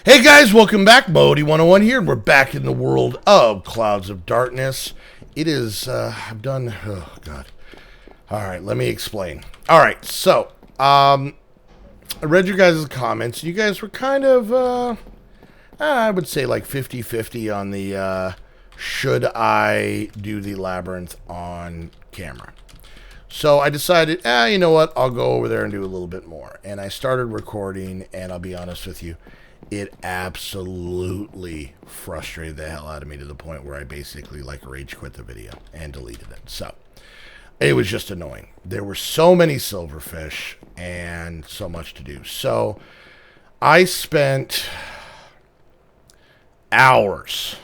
Hey guys, welcome back. Bodie 101 here, and we're back in the world of Clouds of Darkness. It is, I've done, oh god. Alright, let me explain. Alright, so, I read your guys' comments. You guys were kind of, I would say like 50-50 on the, should I do the Labyrinth on camera? So I decided, you know what, I'll go over there and do a little bit more. And I started recording, and I'll be honest with you, it absolutely frustrated the hell out of me to the point where I basically like rage quit the video and deleted it. So it was just annoying. There were so many silverfish and so much to do. So I spent hours.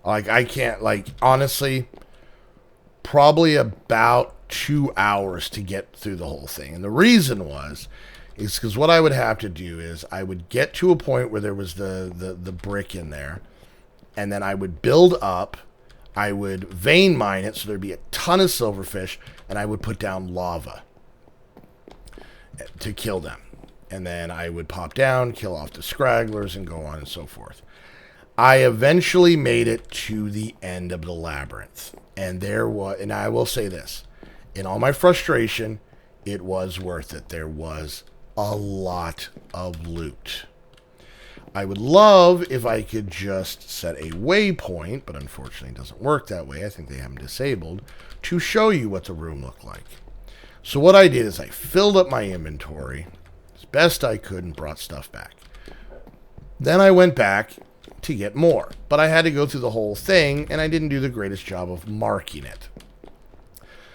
Like I can't, like honestly, probably about 2 hours to get through the whole thing. And the reason is because what I would have to do is I would get to a point where there was the brick in there, and then I would build up, I would vein mine it so there'd be a ton of silverfish, and I would put down lava to kill them. And then I would pop down, kill off the scragglers, and go on and so forth. I eventually made it to the end of the labyrinth, and and I will say this, in all my frustration, it was worth it. There was a lot of loot. I would love if I could just set a waypoint, but unfortunately it doesn't work that way. I think they have them disabled, to show you what the room looked like. So what I did is I filled up my inventory as best I could and brought stuff back. Then I went back to get more, but I had to go through the whole thing, and I didn't do the greatest job of marking it.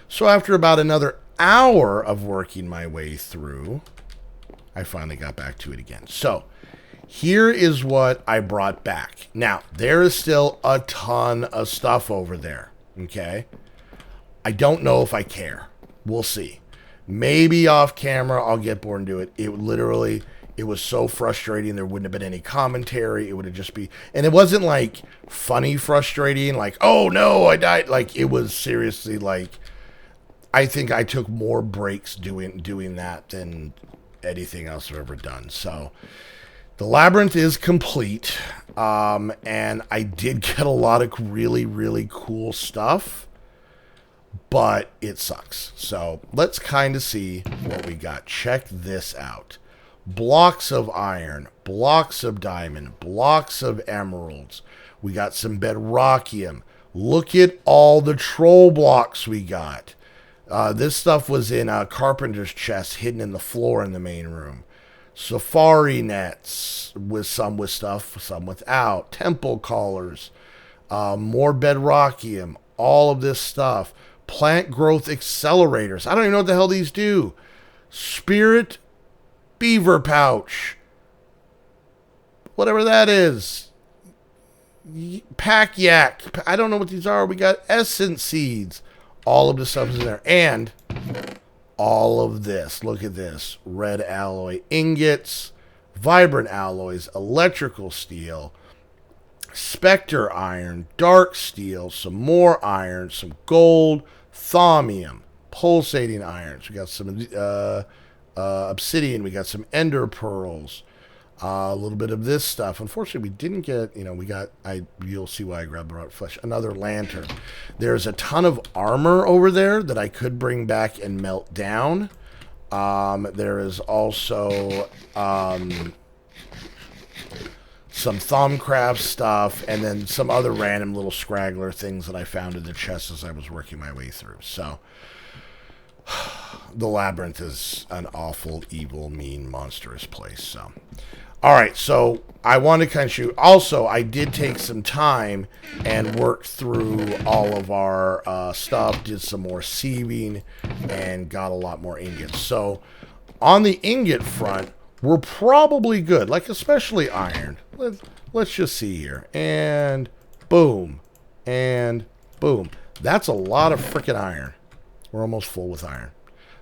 So after about another hour of working my way through, I finally got back to it again. So here is what I brought back. Now, there is still a ton of stuff over there, okay? I don't know if I care. We'll see. Maybe off camera I'll get bored and do it. It was so frustrating. There wouldn't have been any commentary. It would have just be, and it wasn't like funny frustrating, like, oh no, I died. Like, it was seriously like, I think I took more breaks doing that than anything else I've ever done. So the labyrinth is complete, and I did get a lot of really, really cool stuff, but it sucks. So let's kind of see what we got. Check this out. Blocks of iron, blocks of diamond, blocks of emeralds. We got some bedrockium. Look at all the troll blocks we got. This stuff was in a carpenter's chest hidden in the floor in the main room. Safari nets with some with stuff, some without. Temple collars. More bedrockium. All of this stuff. Plant growth accelerators. I don't even know what the hell these do. Spirit beaver pouch. Whatever that is. Pack yak. I don't know what these are. We got essence seeds. All of the stuff is in there. And all of this. Look at this. Red alloy ingots, vibrant alloys, electrical steel, specter iron, dark steel, some more iron, some gold, thaumium, pulsating irons. We got some obsidian. We got some ender pearls. A little bit of this stuff. Unfortunately, we didn't get, you'll see why I grabbed the rock flesh. Another lantern. There's a ton of armor over there that I could bring back and melt down. There is also some Thaumcraft stuff, and then some other random little scraggler things that I found in the chest as I was working my way through. So, the labyrinth is an awful, evil, mean, monstrous place. So, all right, so I want to kind of shoot. Also, I did take some time and work through all of our stuff, did some more sieving, and got a lot more ingots. So, on the ingot front, we're probably good, like especially iron. Let's just see here. And boom. And boom. That's a lot of freaking iron. We're almost full with iron.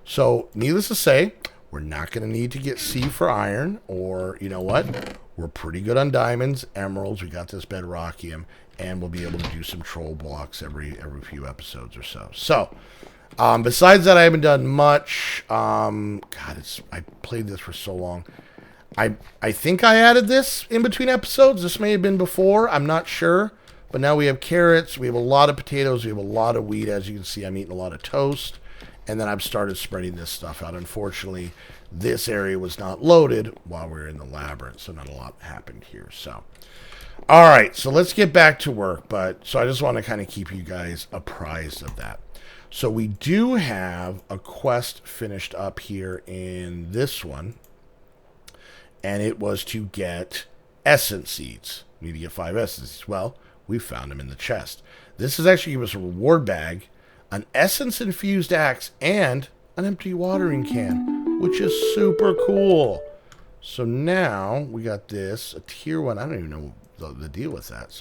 So, needless to say, we're not going to need to get C for iron, or, you know what? We're pretty good on diamonds, emeralds. We got this bedrockium, and we'll be able to do some troll blocks every few episodes or so. So, besides that, I haven't done much. I played this for so long. I think I added this in between episodes. This may have been before. I'm not sure. But now we have carrots. We have a lot of potatoes. We have a lot of wheat. As you can see, I'm eating a lot of toast. And then I've started spreading this stuff out. Unfortunately, this area was not loaded while we were in the labyrinth. So not a lot happened here. So, all right. So let's get back to work. So I just want to kind of keep you guys apprised of that. So we do have a quest finished up here in this one. And it was to get essence seeds. We need to get 5 essence seeds. Well, we found them in the chest. This is actually give us a reward bag, an essence infused axe, and an empty watering can, which is super cool. So now we got this, a tier 1. I don't even know the deal with that.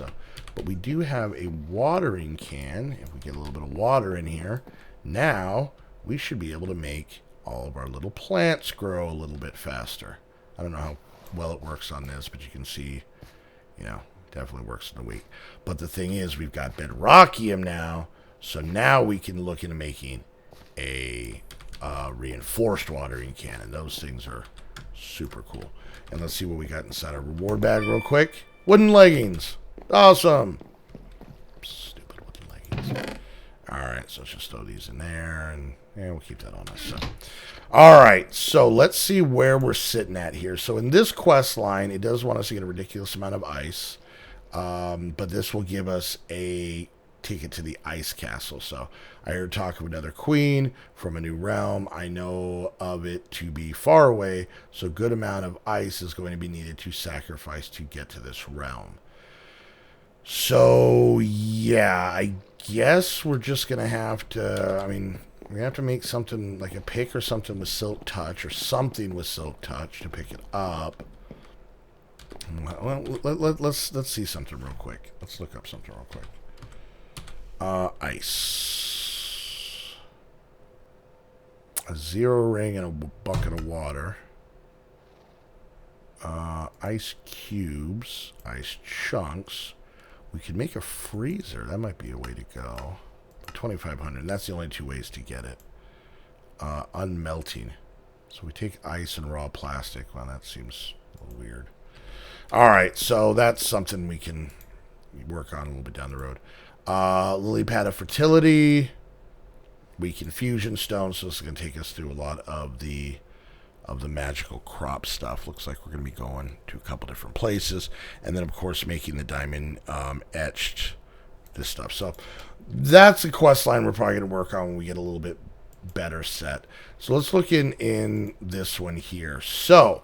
But we do have a watering can. If we get a little bit of water in here, now we should be able to make all of our little plants grow a little bit faster. I don't know how well it works on this, but you can see, definitely works in the wheat. But the thing is, we've got bedrockium now, so now we can look into making a reinforced watering can, and those things are super cool. And let's see what we got inside our reward bag real quick. Wooden leggings. Awesome. Stupid wooden leggings. All right, so let's just throw these in there, and we'll keep that on us. So. All right, so let's see where we're sitting at here. So in this quest line, it does want us to get a ridiculous amount of ice, but this will give us a ticket to the ice castle. So I heard talk of another queen from a new realm. I know of it to be far away, so a good amount of ice is going to be needed to sacrifice to get to this realm. So yeah, I guess we're just going to have to, we have to make something like a pick or something with silk touch or something with silk touch to pick it up. Well, let's see something real quick. Let's look up something real quick. Ice. A 0 ring and a bucket of water. Ice cubes. Ice chunks. We could make a freezer. That might be a way to go. 2,500. And that's the only 2 ways to get it. Unmelting. So we take ice and raw plastic. Well, that seems a little weird. All right, so that's something we can work on a little bit down the road. Lily pad of fertility. Weak infusion stone. So this is going to take us through a lot of the magical crop stuff. Looks like we're going to be going to a couple different places. And then, of course, making the diamond etched this stuff. So that's a quest line we're probably going to work on when we get a little bit better set. So let's look in this one here. So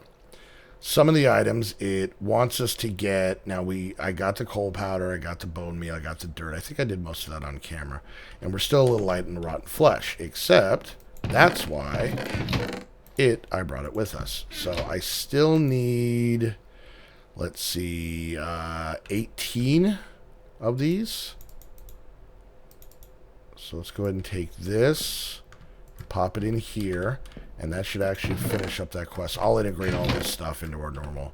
some of the items it wants us to get. Now I got the coal powder, I got the bone meal, I got the dirt. I think I did most of that on camera. And we're still a little light in the rotten flesh, except that's why I brought it with us. So I still need, let's see, 18 of these. So let's go ahead and take this, pop it in here, and that should actually finish up that quest. I'll integrate all this stuff into our normal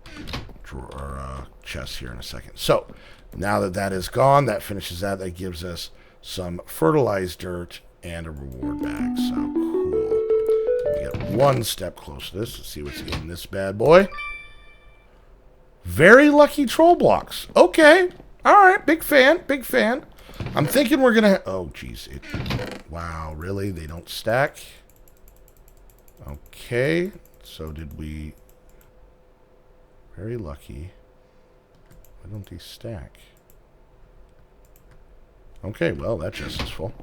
drawer, chest here in a second. So now that is gone, that finishes that. That gives us some fertilized dirt and a reward bag. So cool. We get one step closer to this. Let's see what's in this bad boy. Very lucky troll blocks. Okay. All right. Big fan. Big fan. I'm thinking we're going to... Oh, geez. Wow. Really? They don't stack? Okay. So did we... Very lucky. Why don't they stack? Okay. Well, that's just as full.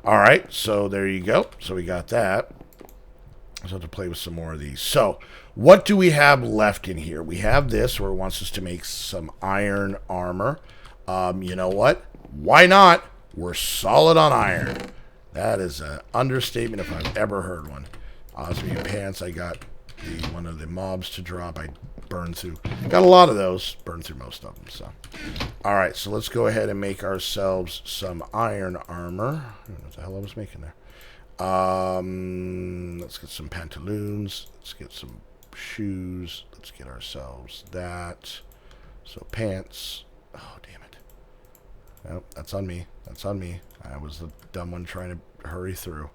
All right. So there you go. So we got that. So I have to play with some more of these. So what do we have left in here? We have this where it wants us to make some iron armor. You know what? Why not? We're solid on iron. That is an understatement if I've ever heard one. Speaking of pants, I got one of the mobs to drop. I burned through. Got a lot of those. Burned through most of them. So, all right. So let's go ahead and make ourselves some iron armor. I don't know what the hell I was making there. Let's get some pantaloons. Let's get some shoes. Let's get ourselves that. So pants. Oh, damn it. Nope, that's on me. That's on me. I was the dumb one trying to hurry through.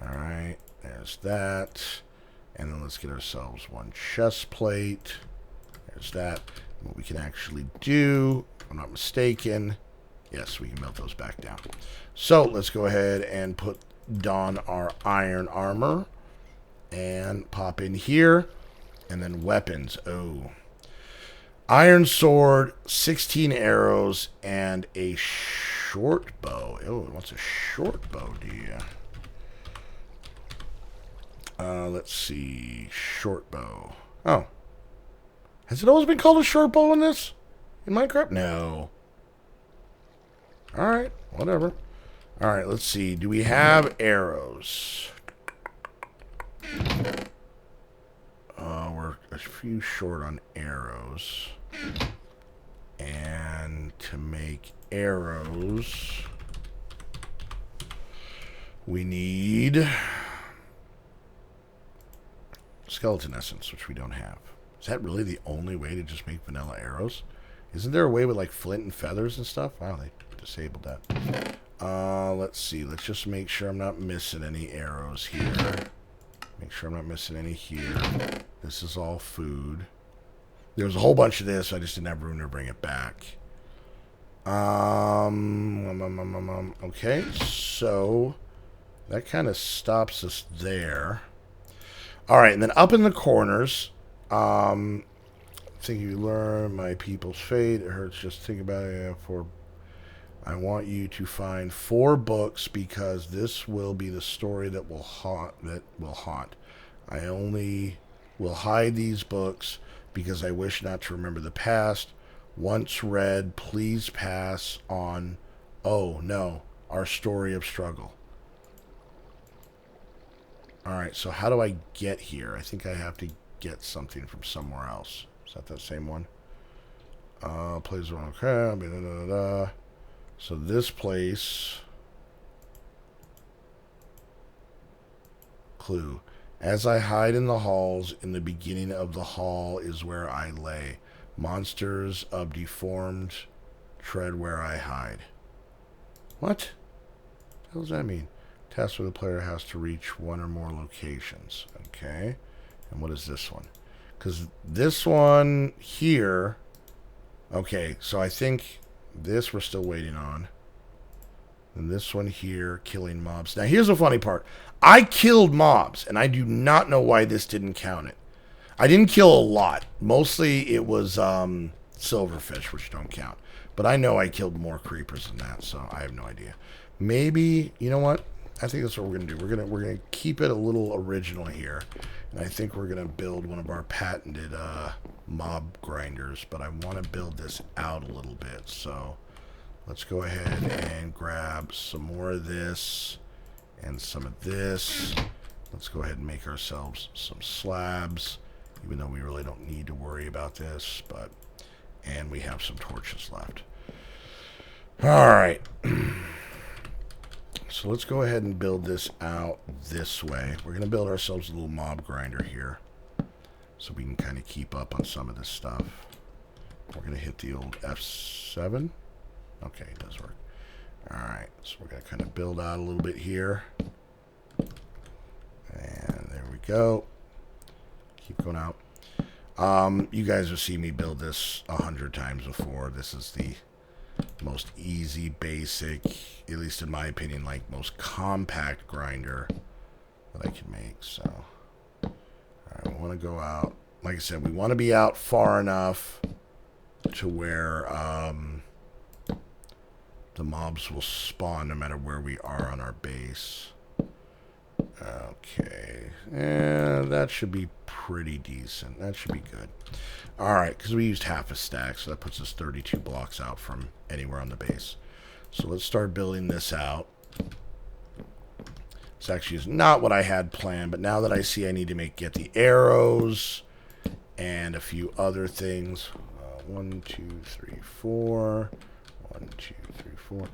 All right, there's that. And then let's get ourselves one chest plate. There's that. What we can actually do, if I'm not mistaken, yes, we can melt those back down. So let's go ahead and don our iron armor and pop in here. And then weapons. Oh. Iron sword, 16 arrows, and a short bow. Oh, it wants a short bow, do you? Let's see. Short bow. Oh. Has it always been called a short bow in this? In Minecraft? No. Alright, whatever. Alright, let's see. Do we have arrows? We're a few short on arrows. And to make arrows, we need skeleton essence, which we don't have. Is that really the only way to just make vanilla arrows? Isn't there a way with like flint and feathers and stuff? Wow, they disabled that. Let's see. Let's just make sure I'm not missing any arrows here. Make sure I'm not missing any here. This is all food. There was a whole bunch of this. I just didn't have room to bring it back. Okay, so that kind of stops us there. All right, and then up in the corners, think you learn my people's fate. It hurts just to think about it. I want you to find 4 books because this will be the story that will haunt. I only will hide these books because I wish not to remember the past. Once read, please pass on. Oh no, our story of struggle. Alright, so how do I get here? I think I have to get something from somewhere else. Is that same one? Plays around. Okay. So this place. Clue. As I hide in the halls, in the beginning of the hall is where I lay. Monsters of deformed tread where I hide. What? What does that mean? Task where the player has to reach one or more locations. Okay. And what is this one? Because this one here... Okay, so I think this we're still waiting on. And this one here, killing mobs. Now, here's the funny part. I killed mobs, and I do not know why this didn't count it. I didn't kill a lot. Mostly it was silverfish, which don't count. But I know I killed more creepers than that, so I have no idea. Maybe, you know what? I think that's what we're gonna do. We're gonna keep it a little original here, and I think we're gonna build one of our patented mob grinders. But I want to build this out a little bit, so let's go ahead and grab some more of this and some of this. Let's go ahead and make ourselves some slabs, even though we really don't need to worry about this. And we have some torches left. All right. So let's go ahead and build this out this way. We're going to build ourselves a little mob grinder here so we can kind of keep up on some of this stuff. We're going to hit the old F7. Okay, it does work. Alright, so we're going to kind of build out a little bit here. And there we go. Keep going out. You guys have seen me build this 100 times before. This is the most easy, basic, at least in my opinion, like most compact grinder that I can make. So, I want to go out. Like I said, we want to be out far enough to where the mobs will spawn no matter where we are on our base. Okay, and that should be pretty decent. That should be good. Alright, because we used half a stack, so that puts us 32 blocks out from anywhere on the base. So let's start building this out. This actually is not what I had planned, but now that I see I need to get the arrows and a few other things. 1, 2, 3, 4. 1, 2, 3, 4.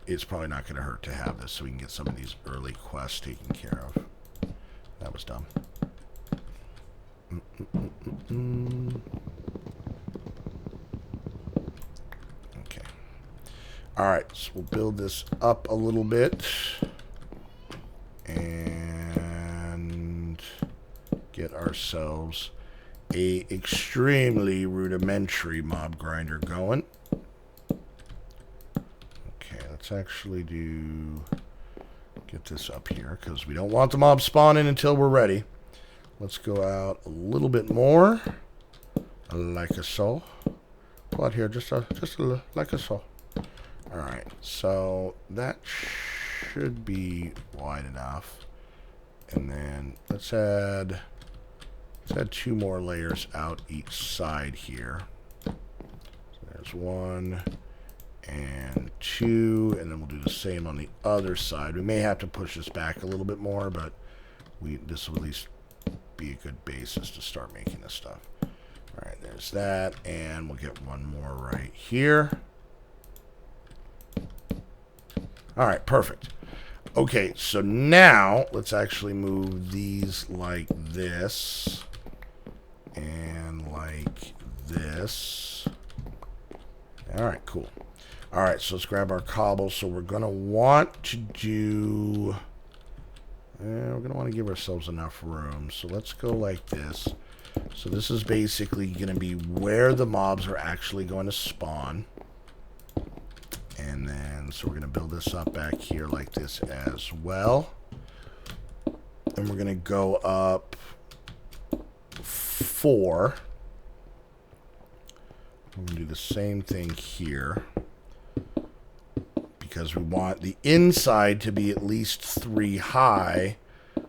It's probably not going to hurt to have this so we can get some of these early quests taken care of. That was dumb. Okay. Alright, so we'll build this up a little bit. And get ourselves a extremely rudimentary mob grinder going. Okay, let's actually get this up here because we don't want the mob spawning until we're ready. Let's go out a little bit more, like so. Go out here, just like so. All right, so that should be wide enough, and then let's add 2 more layers out each side here. So there's 1 and 2, and then we'll do the same on the other side. We may have to push this back a little bit more, but this will at least be a good basis to start making this stuff. All right, there's that, and we'll get 1 more right here. All right, perfect. Okay, so now let's actually move these like this and like this. All right, cool. All right, so let's grab our cobble. So we're going to want to do... we're going to want to give ourselves enough room. So let's go like this. So this is basically going to be where the mobs are actually going to spawn. And then, so we're going to build this up back here like this as well. And we're going to go up 4. We're going to do the same thing here. Because we want the inside to be at least 3 high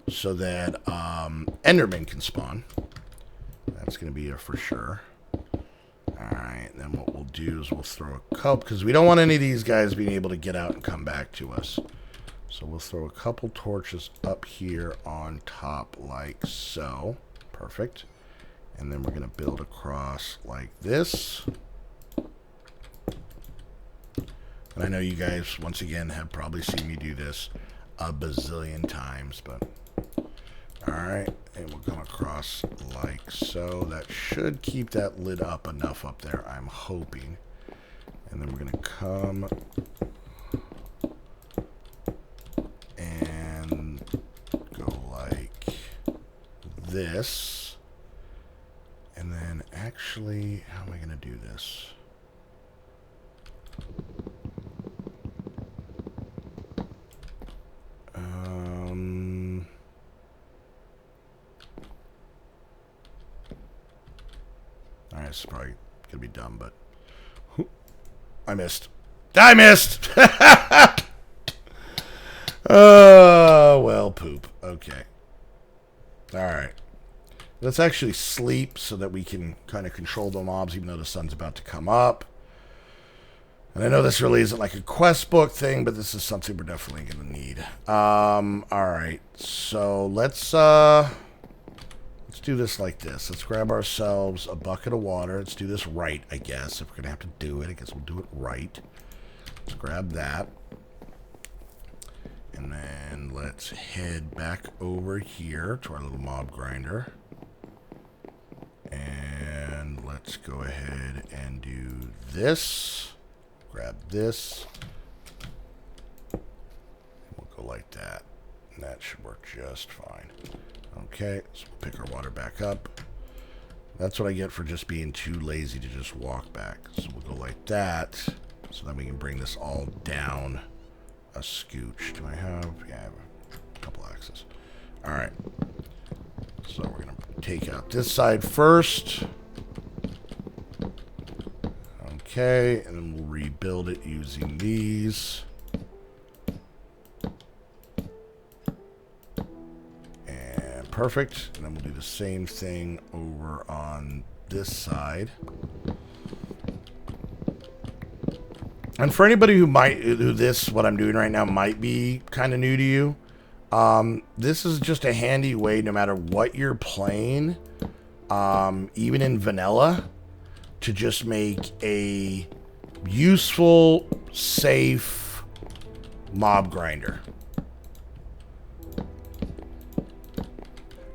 so that Enderman can spawn. That's going to be a for sure. Alright, then what we'll do is we'll throw a couple, because we don't want any of these guys being able to get out and come back to us. So we'll throw a couple torches up here on top like so. Perfect. And then we're going to build across like this. And I know you guys, once again, have probably seen me do this a bazillion times, but... Alright, and we'll come across like so. That should keep that lid up enough up there, I'm hoping. And then we're going to come and go like this. And then actually, how am I going to do this? Alright, this is probably going to be dumb, but... I missed. I missed! Oh, well, poop. Okay. Alright. Let's actually sleep so that we can kind of control the mobs, even though the sun's about to come up. And I know this really isn't like a quest book thing, but this is something we're definitely going to need. Alright. So, let's do this like this. Let's grab ourselves a bucket of water. Let's do this right, I guess. If we're going to have to do it, I guess we'll do it right. Let's grab that. And then let's head back over here to our little mob grinder. And let's go ahead and do this. Grab this. And we'll go like that. And that should work just fine. Okay, so we'll pick our water back up. That's what I get for just being too lazy to just walk back. So we'll go like that, so then we can bring this all down a scooch. Do I have? Yeah, I have a couple axes. All right. So we're going to take out this side first. Okay, and then we'll rebuild it using these. Perfect. And then we'll do the same thing over on this side. And for anybody who what I'm doing right now might be kind of new to you, this is just a handy way, no matter what you're playing, even in vanilla, to just make a useful, safe mob grinder.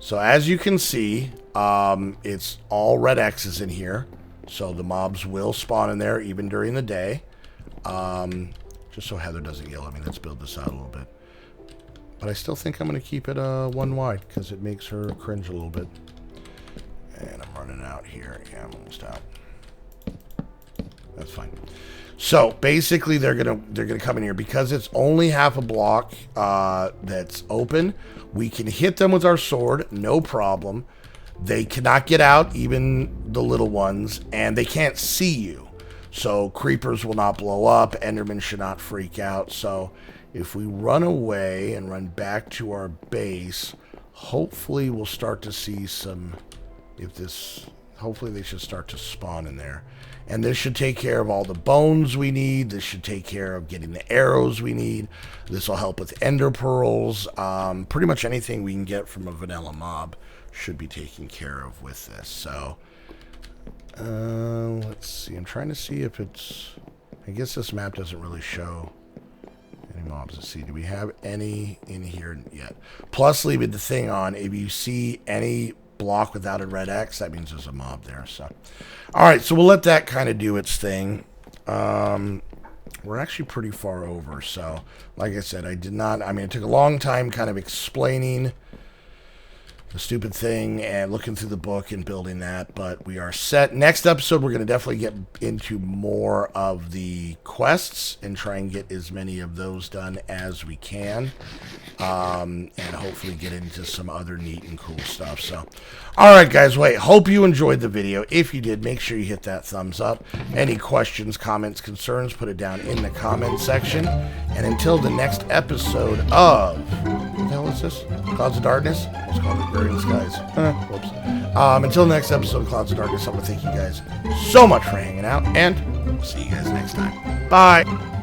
So as you can see, it's all red X's in here. So the mobs will spawn in there even during the day. Just so Heather doesn't yell at me, let's build this out a little bit. But I still think I'm going to keep it one wide because it makes her cringe a little bit. And I'm running out here. Yeah, I'm almost out. That's fine. So basically, they're gonna come in here because it's only half a block that's open. We can hit them with our sword, no problem. They cannot get out, even the little ones, and they can't see you. So creepers will not blow up. Endermen should not freak out. So if we run away and run back to our base, hopefully we'll start to see some. Hopefully they should start to spawn in there. And this should take care of all the bones we need. This should take care of getting the arrows we need. This will help with ender pearls. Pretty much anything we can get from a vanilla mob should be taken care of with this. So, let's see. I'm trying to see if it's... I guess this map doesn't really show any mobs. Let's see. Do we have any in here yet? Plus, leaving the thing on. If you see any block without a red X, that means there's a mob there. So, all right, so we'll let that kind of do its thing. We're actually pretty far over, so like I said, it took a long time kind of explaining the stupid thing and looking through the book and building that, but we are set. Next episode, we're going to definitely get into more of the quests and try and get as many of those done as we can, and hopefully get into some other neat and cool stuff. So, all right, guys, hope you enjoyed the video. If you did, make sure you hit that thumbs up. Any questions, comments, concerns, put it down in the comment section. And until the next episode of... What the hell is this? Clouds of Darkness? It's called the Guardian Skies. Whoops. Until the next episode of Clouds of Darkness, I want to thank you guys so much for hanging out, and see you guys next time. Bye!